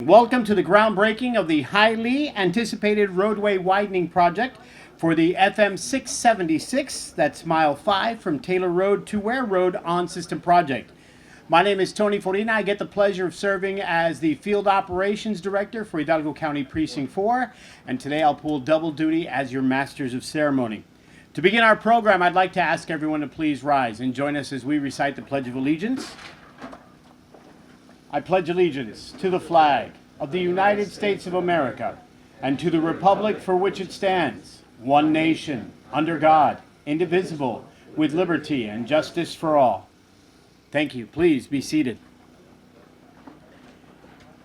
welcome to the groundbreaking of the highly anticipated roadway widening project for the FM 676, that's mile 5 from Taylor Road to Ware Road on system project. My name is Tony Forina. I get the pleasure of serving as the Field Operations Director for Hidalgo County Precinct 4, and today I'll pull double duty as your Masters of Ceremony. To begin our program, I'd like to ask everyone to please rise and join us as we recite the Pledge of Allegiance. I pledge allegiance to the flag of the United States of America and to the republic for which it stands, one nation, under God, indivisible, with liberty and justice for all. Thank you. Please be seated.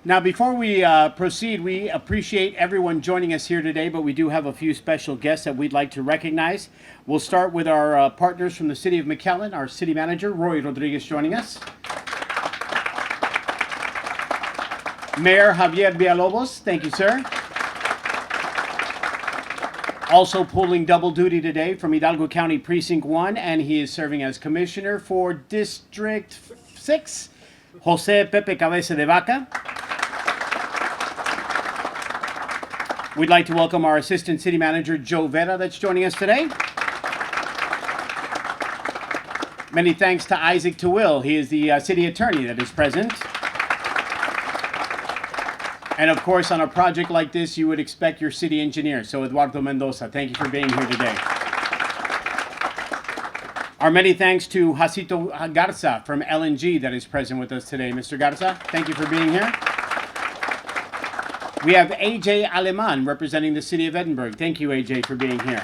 Now, before we proceed, we appreciate everyone joining us here today, but we do have a few special guests that we'd like to recognize. We'll start with our partners from the City of McAllen, our City Manager, Roy Rodriguez, joining us. Mayor Javier Villalobos, thank you, sir. Also pulling double duty today from Hidalgo County Precinct 1, and he is serving as Commissioner for District 6, Jose Pepe Cabeza de Vaca. We'd like to welcome our Assistant City Manager, Joe Vera, that's joining us today. Many thanks to Isaac Tawil. He is the City Attorney that is present. And of course, on a project like this, you would expect your city engineer. So Eduardo Mendoza, thank you for being here today. Our many thanks to Jacinto Garza from LNG that is present with us today. Mr. Garza, thank you for being here. We have AJ Aleman representing the City of Edinburgh. Thank you, AJ, for being here.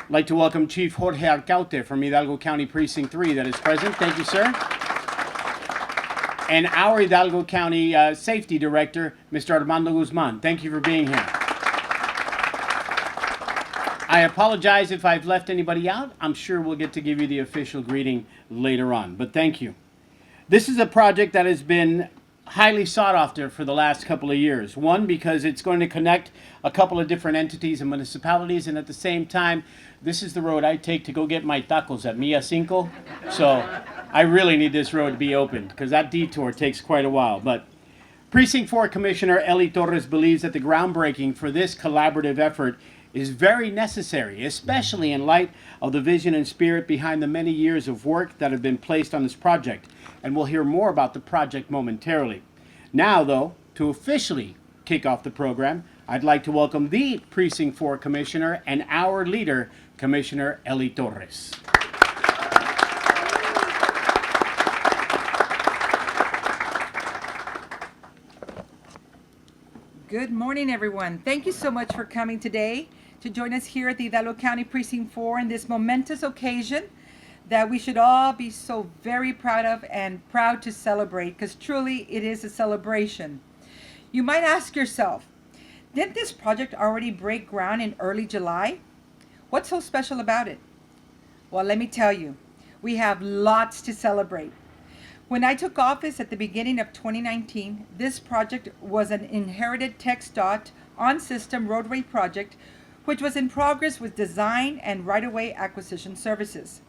I'd like to welcome Chief Jorge Arcaute from Hidalgo County Precinct 3 that is present. Thank you, sir. And our Hidalgo County Safety Director, Mr. Armando Guzman. Thank you for being here. I apologize if I've left anybody out. I'm sure we'll get to give you the official greeting later on, but thank you. This is a project that has been highly sought after for the last couple of years. One, because it's going to connect a couple of different entities and municipalities, and at the same time, this is the road I take to go get my tacos at Mia Cinco. So I really need this road to be opened because that detour takes quite a while. But Precinct 4 Commissioner Ellie Torres believes that the groundbreaking for this collaborative effort is very necessary, especially in light of the vision and spirit behind the many years of work that have been placed on this project. And we'll hear more about the project momentarily. Now, though, to officially kick off the program, I'd like to welcome the Precinct 4 Commissioner and our leader, Commissioner Ellie Torres. Good morning, everyone. Thank you so much for coming today to join us here at the Hidalgo County Precinct 4 in this momentous occasion that we should all be so very proud of and proud to celebrate, because truly it is a celebration. You might ask yourself, didn't this project already break ground in early July? What's so special about it? Well, let me tell you, we have lots to celebrate. When I took office at the beginning of 2019, this project was an inherited TxDOT on-system roadway project, which was in progress with design and right-of-way acquisition services.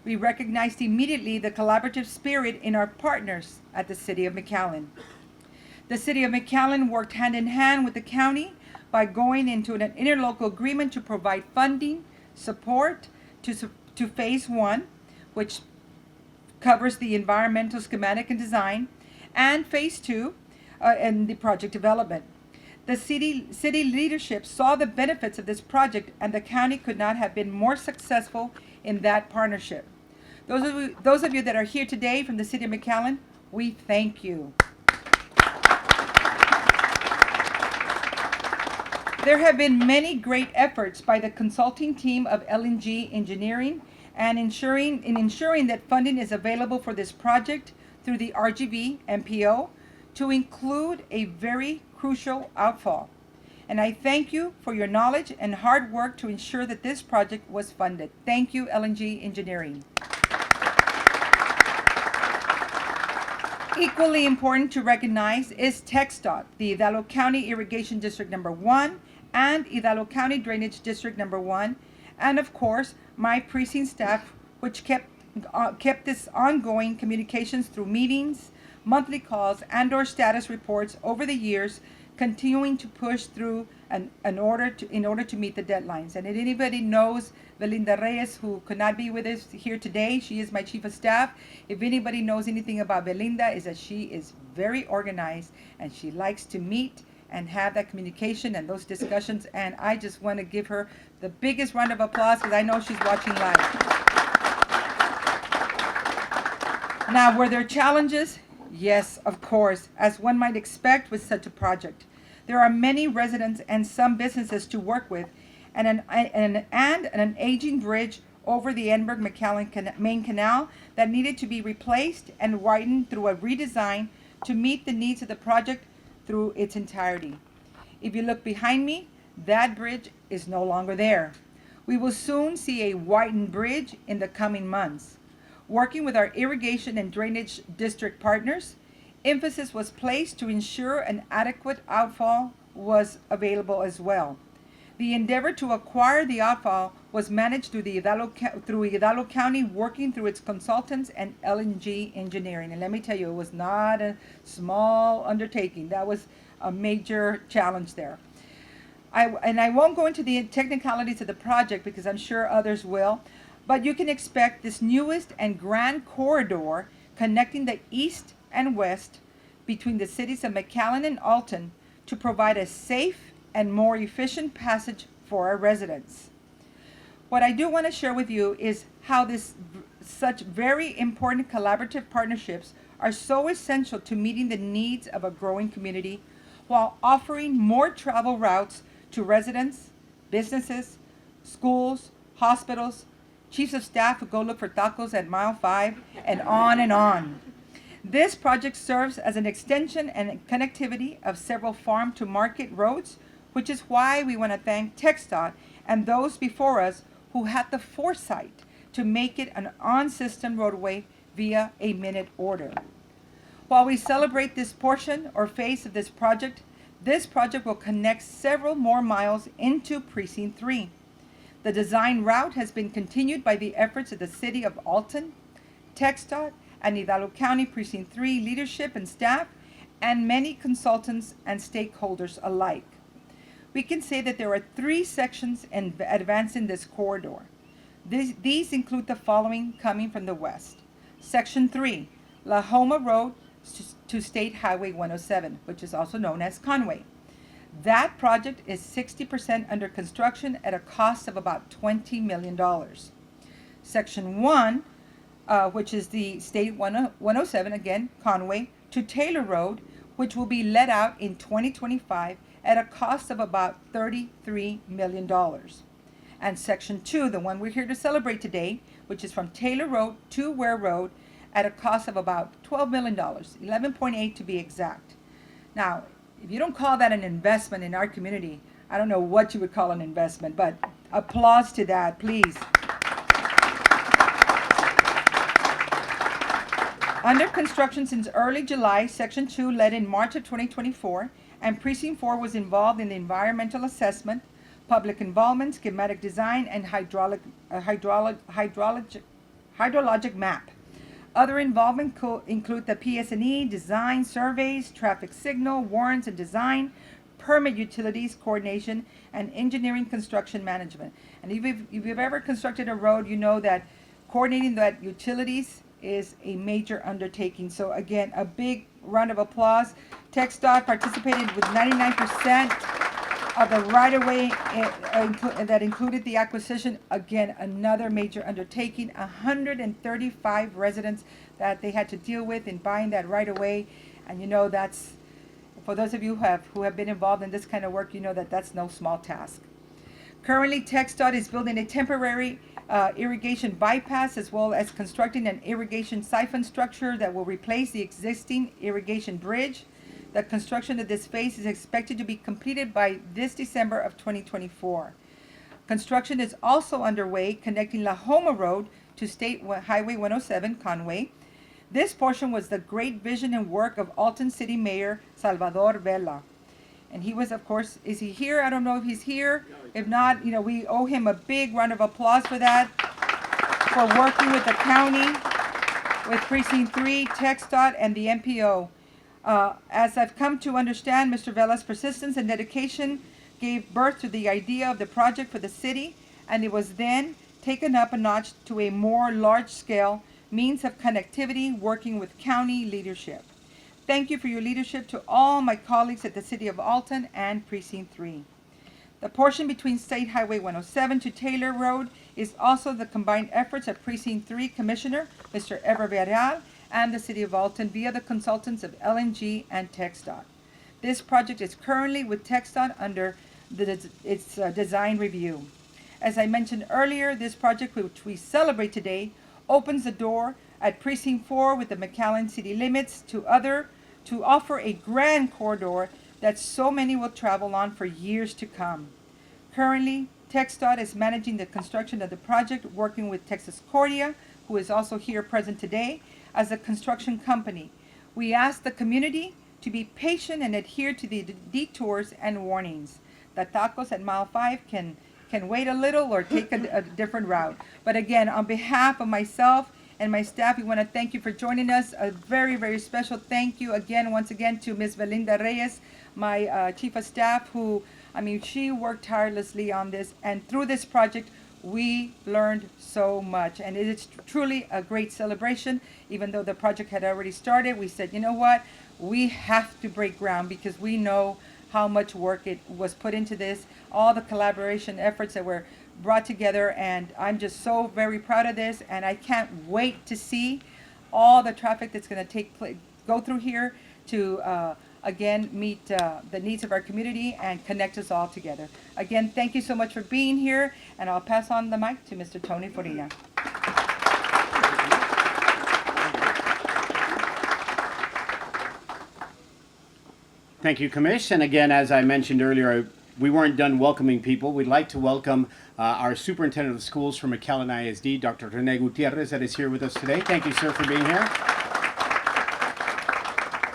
We recognized immediately the collaborative spirit in our partners at the City of McAllen. The City of McAllen worked hand in hand with the county by going into an interlocal agreement to provide funding, support to Phase 1, which covers the environmental schematic and design, and Phase 2 and the project development. The city leadership saw the benefits of this project, and the county could not have been more successful in that partnership. Those of you that are here today from the City of McAllen, we thank you. There have been many great efforts by the consulting team of LNG Engineering and ensuring that funding is available for this project through the RGV MPO to include a very crucial outfall. And I thank you for your knowledge and hard work to ensure that this project was funded. Thank you, LNG Engineering. Equally important to recognize is TxDOT, the Hidalgo County Irrigation District Number 1 and Hidalgo County Drainage District Number 1, and of course, my precinct staff, which kept this ongoing communications through meetings, monthly calls, and/or status reports over the years, continuing to push through in order to meet the deadlines. And if anybody knows Belinda Reyes, who could not be with us here today, she is my chief of staff. If anybody knows anything about Belinda, is that she is very organized and she likes to meet and have that communication and those discussions. And I just want to give her the biggest round of applause because I know she's watching live. Now, were there challenges? Yes, of course, as one might expect with such a project. There are many residents and some businesses to work with, and an aging bridge over the Edinburgh-McAllen main canal that needed to be replaced and widened through a redesign to meet the needs of the project through its entirety. If you look behind me, that bridge is no longer there. We will soon see a widened bridge in the coming months. Working with our irrigation and drainage district partners, emphasis was placed to ensure an adequate outfall was available as well. The endeavor to acquire the outfall was managed through Hidalgo County, working through its consultants and LNG engineering. And let me tell you, it was not a small undertaking. That was a major challenge there. I won't go into the technicalities of the project because I'm sure others will, but you can expect this newest and grand corridor connecting the east and west between the cities of McAllen and Alton to provide a safe and more efficient passage for our residents. What I do want to share with you is how such very important collaborative partnerships are so essential to meeting the needs of a growing community while offering more travel routes to residents, businesses, schools, hospitals, chiefs of staff who go look for tacos at mile 5, and on and on. This project serves as an extension and connectivity of several farm to market roads, which is why we want to thank TxDOT and those before us who had the foresight to make it an on-system roadway via a minute order. While we celebrate this portion or phase of this project will connect several more miles into Precinct 3. The design route has been continued by the efforts of the City of Alton, TxDOT, and Hidalgo County Precinct 3 leadership and staff, and many consultants and stakeholders alike. We can say that there are 3 sections advancing this corridor. These include the following coming from the west. Section 3, La Homa Road to State Highway 107, which is also known as Conway. That project is 60% under construction at a cost of about $20 million. Section 1, which is the State 107, again, Conway, to Taylor Road, which will be let out in 2025 at a cost of about $33 million. And Section 2, the one we're here to celebrate today, which is from Taylor Road to Ware Road at a cost of about $12 million, 11.8 to be exact. Now, if you don't call that an investment in our community, I don't know what you would call an investment, but applause to that, please. Under construction since early July, Section 2 led in March of 2024, and Precinct 4 was involved in the environmental assessment, public involvement, schematic design, and hydrologic map. Other involvement include the PS&E, design, surveys, traffic signal, warrants and design, permit utilities, coordination, and engineering construction management. And if you've ever constructed a road, you know that coordinating that utilities is a major undertaking. So again, a big round of applause. TxDOT participated with 99% of the right-of-way that included the acquisition. Again, another major undertaking. 135 residents that they had to deal with in buying that right-of-way. And you know, that's, for those of you who have been involved in this kind of work, you know that that's no small task. Currently, TxDOT is building a temporary irrigation bypass, as well as constructing an irrigation siphon structure that will replace the existing irrigation bridge. The construction of this phase is expected to be completed by this December of 2024. Construction is also underway connecting La Homa Road to State Highway 107, Conway. This portion was the great vision and work of Alton City Mayor Salvador Vela. And he was, of course, is he here? I don't know if he's here. If not, you know, we owe him a big round of applause for that, for working with the county with Precinct 3, TxDOT, and the MPO. As I've come to understand, Mr. Vela's persistence and dedication gave birth to the idea of the project for the city, and it was then taken up a notch to a more large-scale means of connectivity working with county leadership. Thank you for your leadership to all my colleagues at the City of Alton and Precinct 3. The portion between State Highway 107 to Taylor Road is also the combined efforts of Precinct 3 Commissioner Mr. Ever Villarreal and the City of Alton via the consultants of LNG and TxDOT. This project is currently with TxDOT under its design review. As I mentioned earlier, this project, which we celebrate today, opens the door at Precinct 4 with the McAllen city limits to offer a grand corridor that so many will travel on for years to come. Currently, TxDOT is managing the construction of the project, working with Texas Cordia, who is also here present today, as a construction company. We ask the community to be patient and adhere to the detours and warnings. The tacos at mile 5 can wait a little or take a different route. But again, on behalf of myself and my staff, we want to thank you for joining us. A very, very special thank you again, once again, to Ms. Belinda Reyes, my chief of staff, who, she worked tirelessly on this. And through this project, we learned so much. And it is truly a great celebration. Even though the project had already started, we said, you know what? We have to break ground because we know how much work it was put into this, all the collaboration efforts that were brought together, and I'm just so very proud of this, and I can't wait to see all the traffic that's going to go through here to again meet the needs of our community and connect us all together. Again, thank you so much for being here, and I'll pass on the mic to Mr. Tony Forilla. Thank you, Commish. And again, as I mentioned earlier, we weren't done welcoming people. We'd like to welcome our Superintendent of Schools from McAllen ISD, Dr. Rene Gutierrez, that is here with us today. Thank you, sir, for being here.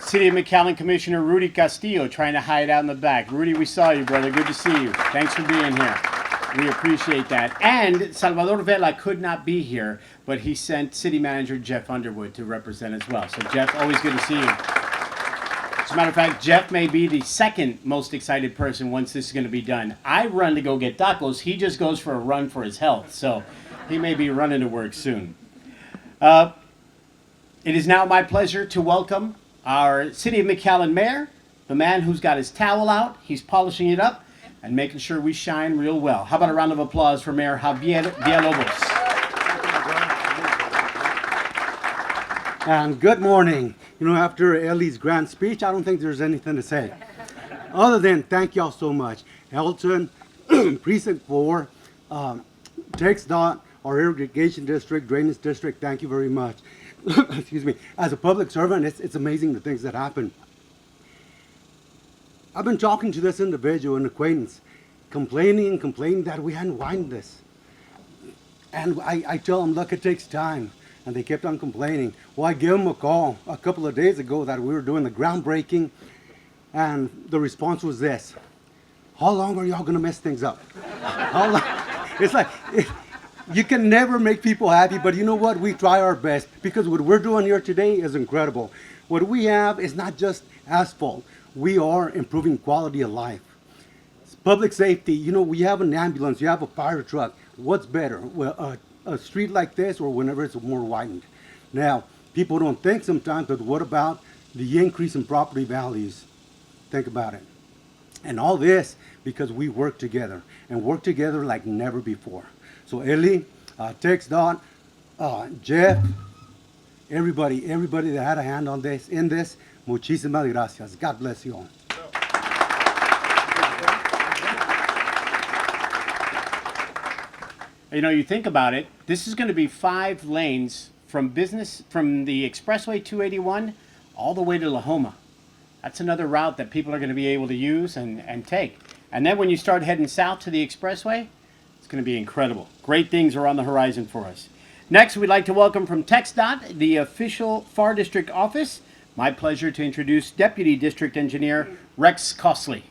City of McAllen Commissioner Rudy Castillo, trying to hide out in the back. Rudy, we saw you, brother. Good to see you. Thanks for being here. We appreciate that. And Salvador Vela could not be here, but he sent City Manager Jeff Underwood to represent as well. So, Jeff, always good to see you. As a matter of fact, Jeff may be the second most excited person once this is going to be done. I run to go get tacos. He just goes for a run for his health. So he may be running to work soon. It is now my pleasure to welcome our City of McAllen Mayor, the man who's got his towel out. He's polishing it up and making sure we shine real well. How about a round of applause for Mayor Javier Villalobos? And good morning. After Ellie's grand speech, I don't think there's anything to say. Other than thank y'all so much. Alton, Precinct 4, TxDOT, our irrigation district, drainage district, thank you very much. Excuse me. As a public servant, it's amazing the things that happen. I've been talking to this individual, an acquaintance, complaining that we hadn't widened this. And I tell them, look, it takes time. And they kept on complaining. Well, I gave them a call a couple of days ago that we were doing the groundbreaking, and the response was this: how long are y'all gonna mess things up? How long? It's like, you can never make people happy, but you know what? We try our best, because what we're doing here today is incredible. What we have is not just asphalt. We are improving quality of life. It's public safety. We have an ambulance, you have a fire truck. What's better? Well, a street like this or whenever it's more widened. Now, people don't think sometimes, but what about the increase in property values? Think about it. And all this because we work together and work together like never before. So Ellie, TxDOT, Jeff, everybody that had a hand on this, muchísimas gracias. God bless you all. You think about it, this is going to be 5 lanes from the Expressway 281 all the way to La Homa. That's another route that people are going to be able to use and take. And then when you start heading south to the Expressway, it's going to be incredible. Great things are on the horizon for us. Next, we'd like to welcome from TxDOT, the official FAR District office. My pleasure to introduce Deputy District Engineer Rex Costley.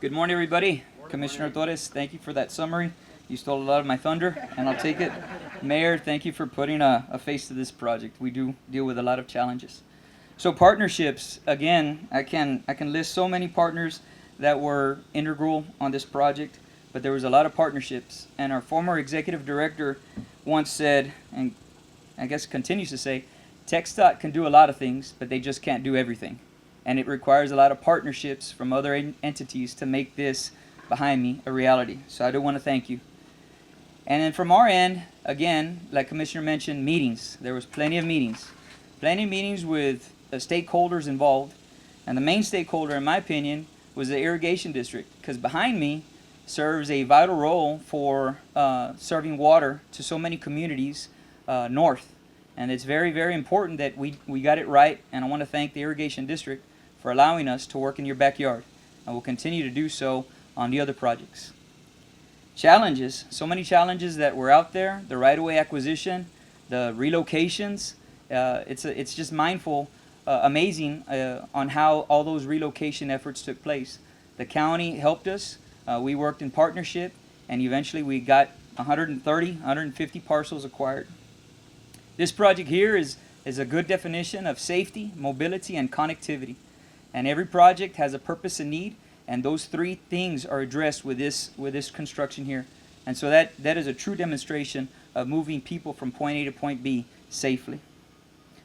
Good morning, everybody. Commissioner Torres, thank you for that summary. You stole a lot of my thunder, and I'll take it. Mayor, thank you for putting a face to this project. We do deal with a lot of challenges. So partnerships, again, I can list so many partners that were integral on this project, but there was a lot of partnerships. And our former executive director once said, and I guess continues to say, TxDOT can do a lot of things, but they just can't do everything. And it requires a lot of partnerships from other entities to make this behind me a reality. So I do want to thank you. And then from our end, again, like Commissioner mentioned, meetings. There was plenty of meetings. Plenty of meetings with stakeholders involved. And the main stakeholder, in my opinion, was the irrigation district. Because behind me serves a vital role for serving water to so many communities north. And it's very, very important that we got it right. And I want to thank the irrigation district for allowing us to work in your backyard. And we'll continue to do so on the other projects. Challenges, so many challenges that were out there, the right-of-way acquisition, the relocations. It's just amazing on how all those relocation efforts took place. The county helped us. We worked in partnership, and eventually we got 150 parcels acquired. This project here is a good definition of safety, mobility, and connectivity. And every project has a purpose and need, and those three things are addressed with this construction here. And so that is a true demonstration of moving people from point A to point B safely.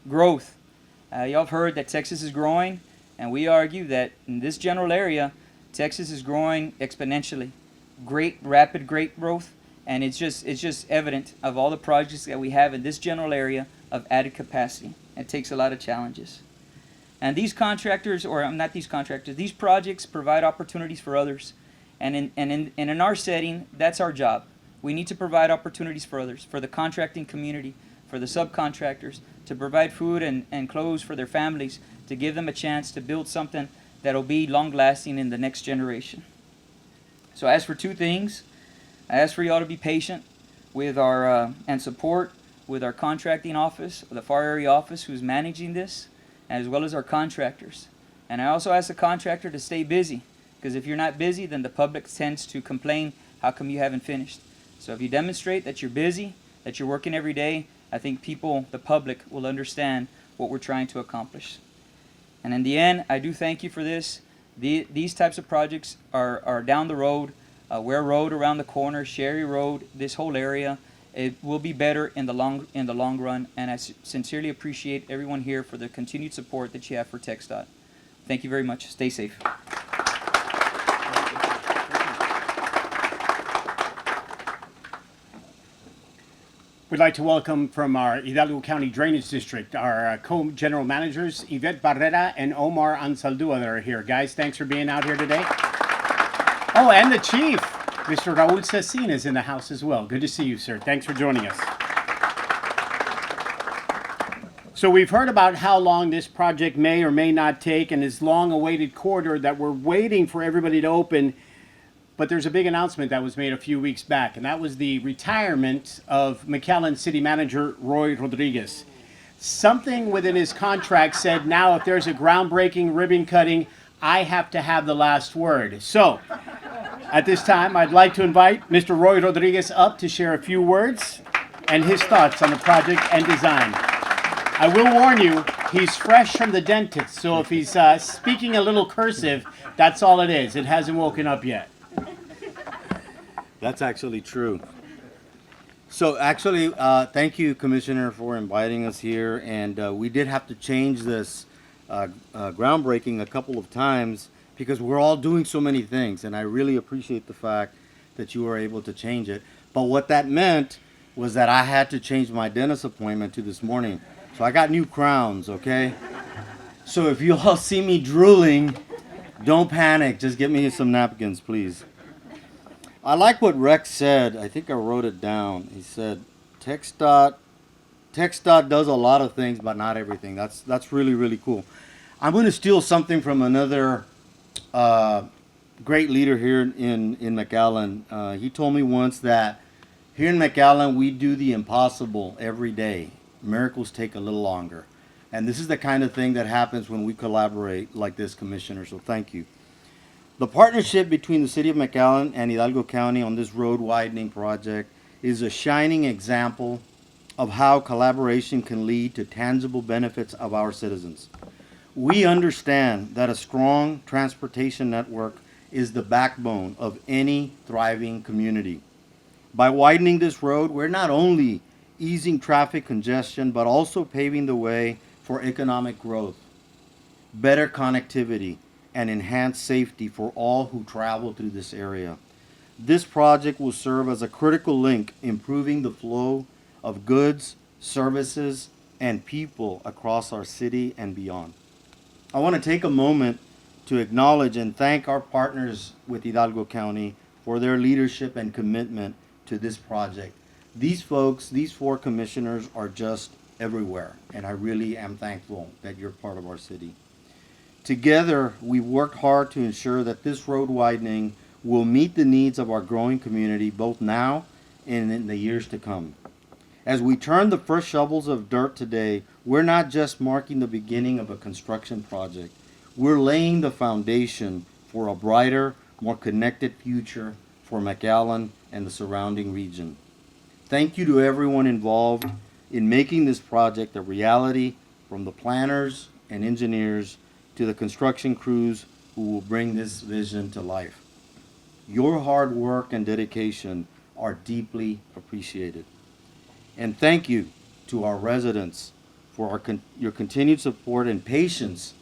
Growth. Y'all have heard that Texas is growing, and we argue that in this general area, Texas is growing exponentially. Rapid growth, and it's just evident of all the projects that we have in this general area of added capacity. It takes a lot of challenges. And these contractors, or not these contractors, these projects provide opportunities for others. And in our setting, that's our job. We need to provide opportunities for others, for the contracting community, for the subcontractors, to provide food and clothes for their families, to give them a chance to build something that'll be long-lasting in the next generation. So I ask for two things. I ask for y'all to be patient with our and support with our contracting office, the FAR area office who's managing this, as well as our contractors. And I also ask the contractor to stay busy, because if you're not busy, then the public tends to complain, how come you haven't finished? So if you demonstrate that you're busy, that you're working every day, I think people, the public, will understand what we're trying to accomplish. And in the end, I do thank you for this. These types of projects are down the road. Ware Road around the corner, Sherry Road, this whole area. It will be better in the long run, and I sincerely appreciate everyone here for the continued support that you have for TxDOT. Thank you very much. Stay safe. We'd like to welcome from our Hidalgo County Drainage District our co-general managers, Yvette Barrera and Omar Ansaldua, that are here. Guys, thanks for being out here today. Oh, and the chief, Mr. Raul Cecin, is in the house as well. Good to see you, sir. Thanks for joining us. So we've heard about how long this project may or may not take, and this long-awaited corridor that we're waiting for everybody to open. But there's a big announcement that was made a few weeks back, and that was the retirement of McAllen City Manager Roy Rodriguez. Something within his contract said, now if there's a groundbreaking ribbon cutting, I have to have the last word. So, at this time, I'd like to invite Mr. Roy Rodriguez up to share a few words and his thoughts on the project and design. I will warn you, he's fresh from the dentist, so if he's speaking a little cursive, that's all it is. It hasn't woken up yet. That's actually true. So actually, thank you, Commissioner, for inviting us here. And we did have to change this groundbreaking a couple of times because we're all doing so many things. And I really appreciate the fact that you were able to change it. But what that meant was that I had to change my dentist appointment to this morning. So I got new crowns, okay? So if you all see me drooling, don't panic. Just get me some napkins, please. I like what Rex said. I think I wrote it down. He said, TxDOT does a lot of things, but not everything. That's really, really cool. I'm going to steal something from another great leader here in McAllen. He told me once that here in McAllen, we do the impossible every day. Miracles take a little longer. And this is the kind of thing that happens when we collaborate like this, Commissioner. So thank you. The partnership between the City of McAllen and Hidalgo County on this road widening project is a shining example of how collaboration can lead to tangible benefits of our citizens. We understand that a strong transportation network is the backbone of any thriving community. By widening this road, we're not only easing traffic congestion, but also paving the way for economic growth, better connectivity, and enhanced safety for all who travel through this area. This project will serve as a critical link, improving the flow of goods, services, and people across our city and beyond. I want to take a moment to acknowledge and thank our partners with Hidalgo County for their leadership and commitment to this project. These folks, these four commissioners, are just everywhere, and I really am thankful that you're part of our city. Together, we've worked hard to ensure that this road widening will meet the needs of our growing community both now and in the years to come. As we turn the first shovels of dirt today, we're not just marking the beginning of a construction project. We're laying the foundation for a brighter, more connected future for McAllen and the surrounding region. Thank you to everyone involved in making this project a reality, from the planners and engineers to the construction crews who will bring this vision to life. Your hard work and dedication are deeply appreciated. And thank you to our residents for your continued support and patience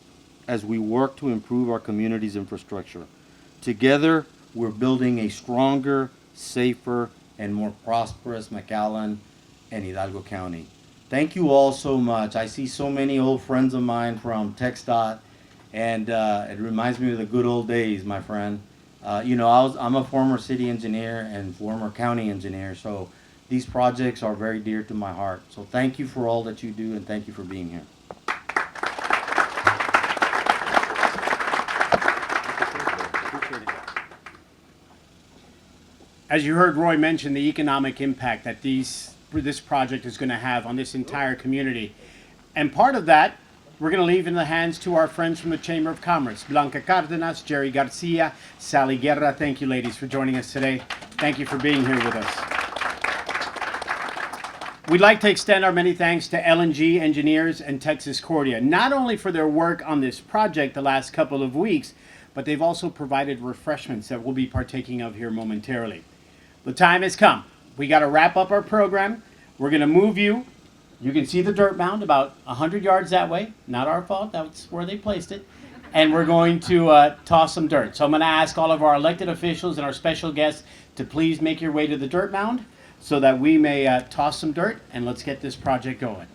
as we work to improve our community's infrastructure. Together, we're building a stronger, safer, and more prosperous McAllen and Hidalgo County. Thank you all so much. I see so many old friends of mine from TxDOT, and it reminds me of the good old days, my friend. I'm a former city engineer and former county engineer, so these projects are very dear to my heart. So thank you for all that you do, and thank you for being here. As you heard Roy mention, the economic impact that this project is going to have on this entire community. And part of that, we're going to leave in the hands to our friends from the Chamber of Commerce. Blanca Cardenas, Jerry Garcia, Sally Guerra. Thank you, ladies, for joining us today. Thank you for being here with us. We'd like to extend our many thanks to L&G Engineers and Texas Cordia, not only for their work on this project the last couple of weeks, but they've also provided refreshments that we'll be partaking of here momentarily. The time has come. We got to wrap up our program. We're going to move you. You can see the dirt mound about 100 yards that way. Not our fault. That's where they placed it. And we're going to toss some dirt. So I'm going to ask all of our elected officials and our special guests to please make your way to the dirt mound so that we may toss some dirt, and let's get this project going.